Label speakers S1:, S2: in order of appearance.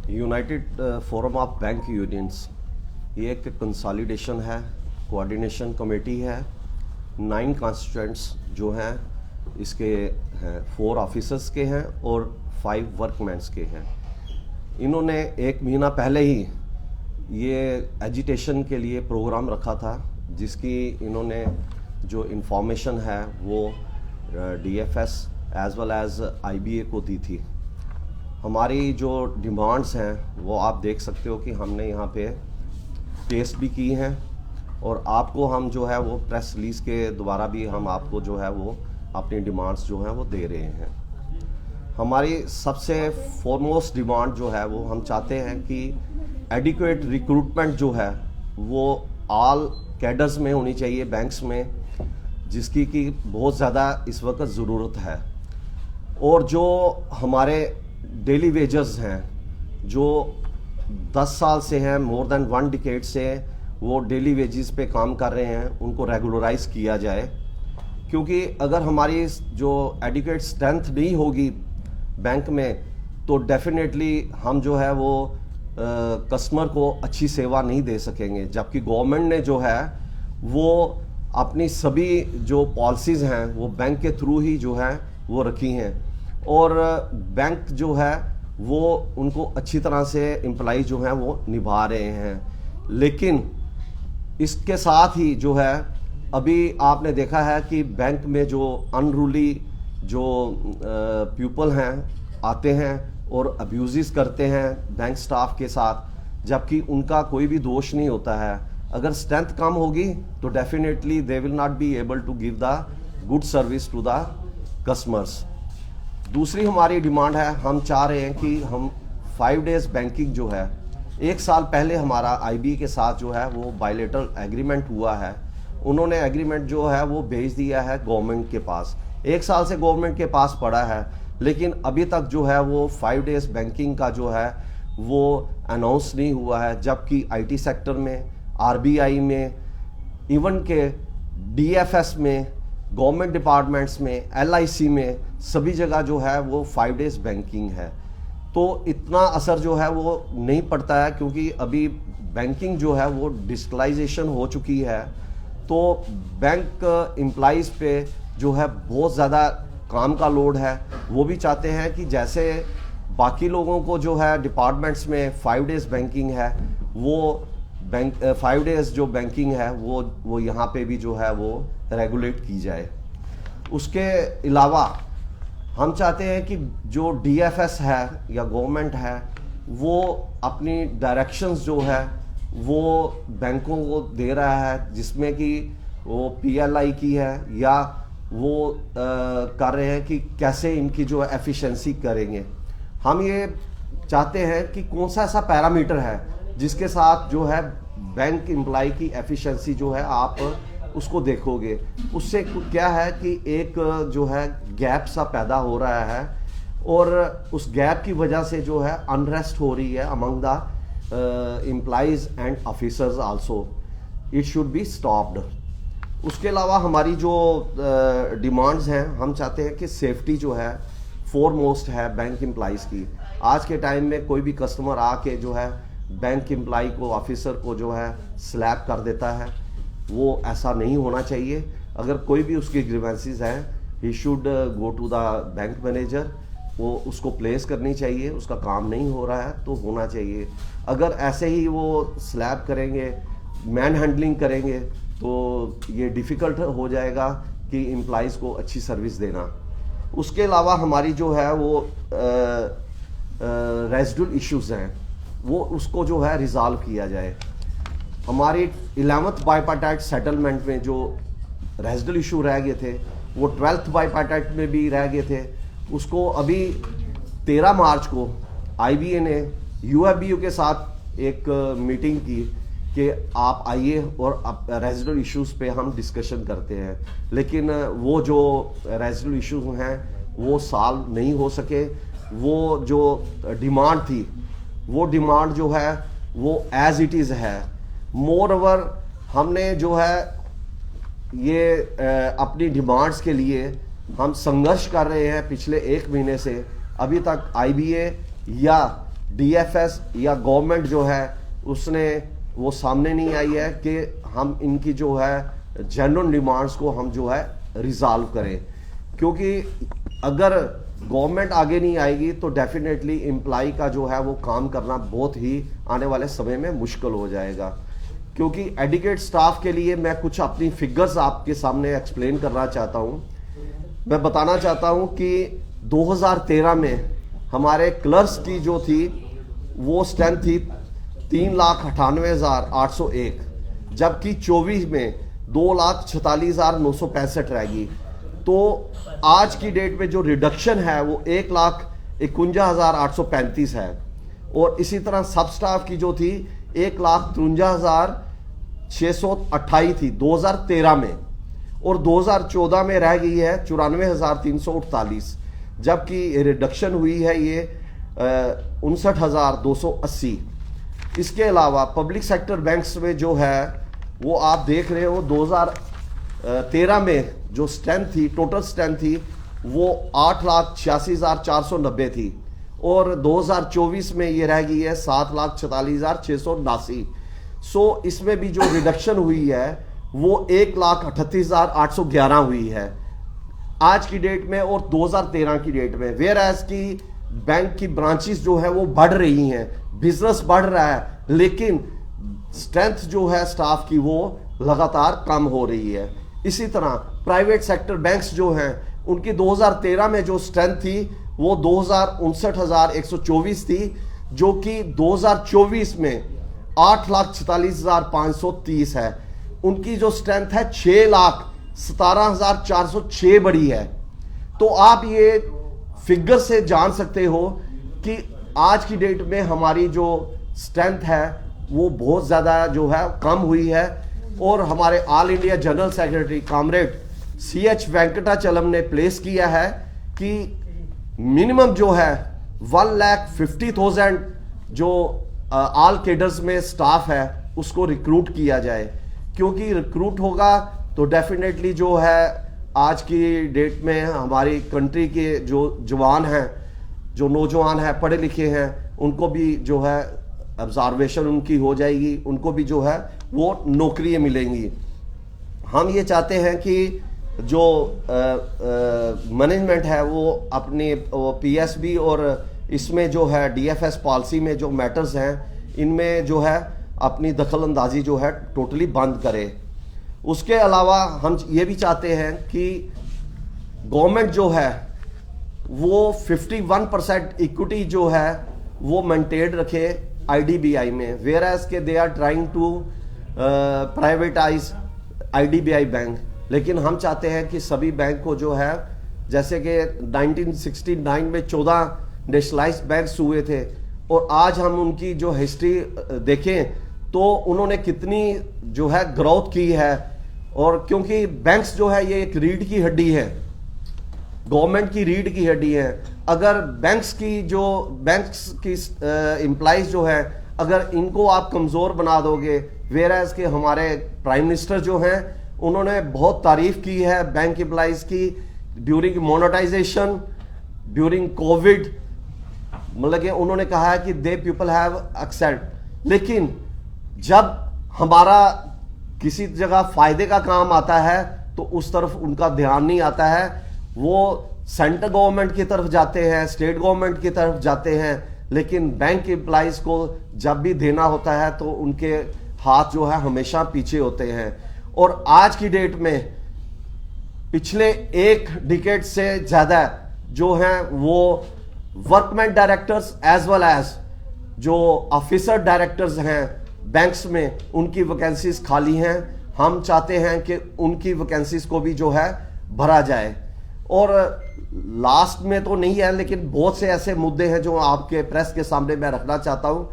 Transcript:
S1: United forum of bank unions ये एक consolidation है, कोऑर्डिनेशन कमेटी है। 9 कॉन्स्टिट्यूएंट्स जो हैं इसके हैं 4 ऑफिसर्स के हैं और 5 वर्कमैन्स के हैं। इन्होंने 1 महीना पहले ही ये एजिटेशन के लिए प्रोग्राम रखा था, जिसकी इन्होंने जो इंफॉर्मेशन है वो DFS as well as IBA को दी थी। हमारी जो डिमांड्स हैं वो आप देख सकते हो कि हमने यहाँ पे पेस्ट भी की हैं और आपको हम जो है वो प्रेस रिलीज़ के द्वारा भी हम आपको जो है वो अपनी डिमांड्स जो हैं वो दे रहे हैं। हमारी सबसे फॉरमोस्ट डिमांड जो है वो हम चाहते हैं कि एडिक्वेट रिक्रूटमेंट जो है वो ऑल कैडर्स में होनी चाहिए बैंक्स में, जिसकी कि बहुत ज़्यादा इस वक्त ज़रूरत है। और जो हमारे डेली वेजर्स हैं जो 10 साल से हैं, मोर देन 1 डिकेड से वो डेली वेजेस पे काम कर रहे हैं, उनको रेगुलराइज किया जाए। क्योंकि अगर हमारी जो एडिक्वेट स्ट्रेंथ नहीं होगी बैंक में तो डेफिनेटली हम जो है वो कस्टमर को अच्छी सेवा नहीं दे सकेंगे। जबकि गवर्नमेंट ने जो है वो अपनी सभी जो पॉलिसीज़ हैं वो बैंक के थ्रू ही जो है वो रखी हैं और बैंक जो है वो उनको अच्छी तरह से एम्प्लॉय जो हैं वो निभा रहे हैं। लेकिन इसके साथ ही जो है अभी आपने देखा है कि बैंक में जो अनरूली जो पीपल हैं आते हैं और अब्यूज़ करते हैं बैंक स्टाफ के साथ, जबकि उनका कोई भी दोष नहीं होता है। अगर स्ट्रेंथ कम होगी तो definitely they will not be able to give the good service to the customers. दूसरी हमारी डिमांड है, हम चाह रहे हैं कि हम 5 डेज बैंकिंग जो है 1 साल पहले हमारा IBA के साथ जो है वो बायलेटरल एग्रीमेंट हुआ है। उन्होंने एग्रीमेंट जो है वो भेज दिया है गवर्नमेंट के पास। 1 साल से गवर्नमेंट के पास पड़ा है, लेकिन अभी तक जो है वो 5 डेज बैंकिंग का जो है वो अनाउंस नहीं हुआ है। जबकि IT सेक्टर में, RBI में, इवन के DFS में, गवर्नमेंट डिपार्टमेंट्स में, LIC में, सभी जगह जो है वो 5 डेज बैंकिंग है। तो इतना असर जो है वो नहीं पड़ता है, क्योंकि अभी बैंकिंग जो है वो डिजिटलाइजेशन हो चुकी है। तो बैंक एम्प्लॉइज़ पे जो है बहुत ज़्यादा काम का लोड है। वो भी चाहते हैं कि जैसे बाकी लोगों को जो है डिपार्टमेंट्स में 5 डेज बैंकिंग है, वो 5 डेज जो बैंकिंग है वो यहाँ पे भी जो है वो रेगुलेट की जाए। उसके अलावा हम चाहते हैं कि जो DFS है या गवर्नमेंट है वो अपनी डायरेक्शंस जो है वो बैंकों को दे रहा है, जिसमें कि वो PLI की है या वो कर रहे हैं कि कैसे इनकी जो एफिशिएंसी करेंगे। हम ये चाहते हैं कि कौन सा ऐसा पैरामीटर है जिसके साथ जो है बैंक एम्प्लॉय की एफिशिएंसी जो है आप उसको देखोगे। उससे क्या है कि एक जो है गैप सा पैदा हो रहा है और उस गैप की वजह से जो है अनरेस्ट हो रही है among the employees and officers also. It should be stopped. उसके अलावा हमारी जो डिमांड्स हैं, हम चाहते हैं कि सेफ्टी जो है फोरमोस्ट है बैंक एम्प्लॉइज़ की। आज के टाइम में कोई भी कस्टमर आके जो है बैंक एम्प्लॉय को, ऑफिसर को जो है स्लैप कर देता है, वो ऐसा नहीं होना चाहिए। अगर कोई भी उसकी ग्रीवेंसेस हैं, he should go to the bank manager, वो उसको प्लेस करनी चाहिए। उसका काम नहीं हो रहा है तो होना चाहिए। अगर ऐसे ही वो स्लैप करेंगे, मैन हैंडलिंग करेंगे तो ये डिफ़िकल्ट हो जाएगा कि एम्प्लॉइज़ को अच्छी सर्विस देना। उसके अलावा हमारी जो है वो रेजिडुअल इश्यूज़ हैं, वो उसको जो है रिजॉल्व किया जाए। हमारी 11th बाईपार्टाइट सेटलमेंट में जो रेजिडुअल इशू रह गए थे वो 12th बाईपार्टाइट में भी रह गए थे। उसको अभी 13 मार्च को IBA ने UFBU के साथ एक मीटिंग की कि आप आइए और रेजिडुअल इश्यूज़ पे हम डिस्कशन करते हैं। लेकिन वो जो रेजिडुअल इश्यूज़ हैं वो सॉल्व नहीं हो सके। वो जो डिमांड थी वो डिमांड जो है वो एज इट इज़ है। मोर ओवर हमने जो है ये अपनी डिमांड्स के लिए हम संघर्ष कर रहे हैं पिछले 1 महीने से। अभी तक IBA या डीएफएस या गवर्नमेंट जो है उसने वो सामने नहीं आई है कि हम इनकी जो है जेन्युइन डिमांड्स को हम जो है रिजॉल्व करें, क्योंकि अगर गवर्नमेंट आगे नहीं आएगी तो डेफिनेटली एम्प्लॉय का जो है वो काम करना बहुत ही आने वाले समय में मुश्किल हो जाएगा। क्योंकि एडुकेट स्टाफ के लिए मैं कुछ अपनी फिगर्स आपके सामने एक्सप्लेन करना चाहता हूँ। मैं बताना चाहता हूँ कि 2013 में हमारे क्लर्क्स की जो थी वो स्ट्रेंथ थी 3,98,801, जबकि 24 में 2,46,965 रहेगी। तो आज की डेट में जो रिडक्शन है वो 1,51,835 है। और इसी तरह सब स्टाफ की जो थी 1,53,628 थी 2013 में, और 2014 में रह गई है 94,348, जबकि रिडक्शन हुई है ये 59,280। इसके अलावा पब्लिक सेक्टर बैंक्स में जो है वो आप देख रहे हो 2013 में जो स्ट्रेंथ थी, टोटल स्ट्रेंथ थी वो 8,86,490 थी, और 2024 में ये रह गई है 7,46,679। सो इसमें भी जो रिडक्शन हुई है वो 1,38,811 हुई है आज की डेट में और 2013 की डेट में। वेयर एज की बैंक की ब्रांचेस जो है वो बढ़ रही हैं, बिजनेस बढ़ रहा है, लेकिन स्ट्रेंथ जो है स्टाफ की वो लगातार कम हो रही है। इसी तरह प्राइवेट सेक्टर बैंक्स जो हैं उनकी 2013 में जो स्ट्रेंथ थी वो 2,59,124 थी, जो कि 2024 में 8,46,530 है। उनकी जो स्ट्रेंथ है 6,17,406 बढ़ी है। तो आप ये फिगर से जान सकते हो कि आज की डेट में हमारी जो स्ट्रेंथ है वो बहुत ज़्यादा जो है कम हुई है। और हमारे all India general secretary comrade CH Venkatachalam ने प्लेस किया है कि मिनिमम जो है 1,50,000 जो ऑल केडर्स में स्टाफ है उसको रिक्रूट किया जाए, क्योंकि रिक्रूट होगा तो डेफिनेटली जो है आज की डेट में हमारी कंट्री के जो जवान हैं, जो नौजवान हैं, पढ़े लिखे हैं, उनको भी जो है ऑब्जर्वेशन उनकी हो जाएगी, उनको भी जो है वो नौकरियां मिलेंगी। हम ये चाहते हैं कि जो मैनेजमेंट है वो अपनी PSB और इसमें जो है DFS पॉलिसी में जो मैटर्स हैं इनमें जो है अपनी दखल अंदाजी जो है टोटली बंद करे। उसके अलावा हम ये भी चाहते हैं कि गवर्नमेंट जो है वो 51% इक्विटी जो है वो मेंटेन रखे IDBI में, वेयर एज के they are trying to privatise IDBI bank. लेकिन हम चाहते हैं कि सभी बैंक को जो है, जैसे कि 1969 में 14 नेशनलाइज्ड बैंक्स हुए थे, और आज हम उनकी जो हिस्ट्री देखें तो उन्होंने कितनी जो है ग्रोथ की है। और क्योंकि बैंक्स जो है ये एक रीढ़ की हड्डी है, गवर्नमेंट की रीढ़ की हड्डी है। अगर बैंक्स की एम्प्लॉइज जो है अगर इनको आप कमज़ोर बना दोगे, वेयर एज के हमारे प्राइम मिनिस्टर जो हैं उन्होंने बहुत तारीफ की है बैंक एम्प्लॉइज की ड्यूरिंग मोनेटाइजेशन, ड्यूरिंग कोविड, मतलब कि उन्होंने कहा है कि दे पीपल हैव एक्सेप्ट। लेकिन जब हमारा किसी जगह फायदे का काम आता है तो उस तरफ उनका ध्यान नहीं आता है, वो सेंट्रल गवर्नमेंट की तरफ जाते हैं, स्टेट गवर्नमेंट की तरफ जाते हैं, लेकिन बैंक एम्प्लॉइज को जब भी देना होता है तो उनके हाथ जो है हमेशा पीछे होते हैं। और आज की डेट में पिछले एक डिकेड से ज्यादा जो हैं वो workman directors as well as जो ऑफिसर डायरेक्टर्स हैं बैंक्स में, उनकी वैकेंसीज खाली हैं। हम चाहते हैं कि उनकी वैकेंसीज को भी जो है भरा जाए। और लास्ट में तो नहीं है, लेकिन बहुत से ऐसे मुद्दे हैं जो आपके प्रेस के सामने मैं रखना चाहता हूं।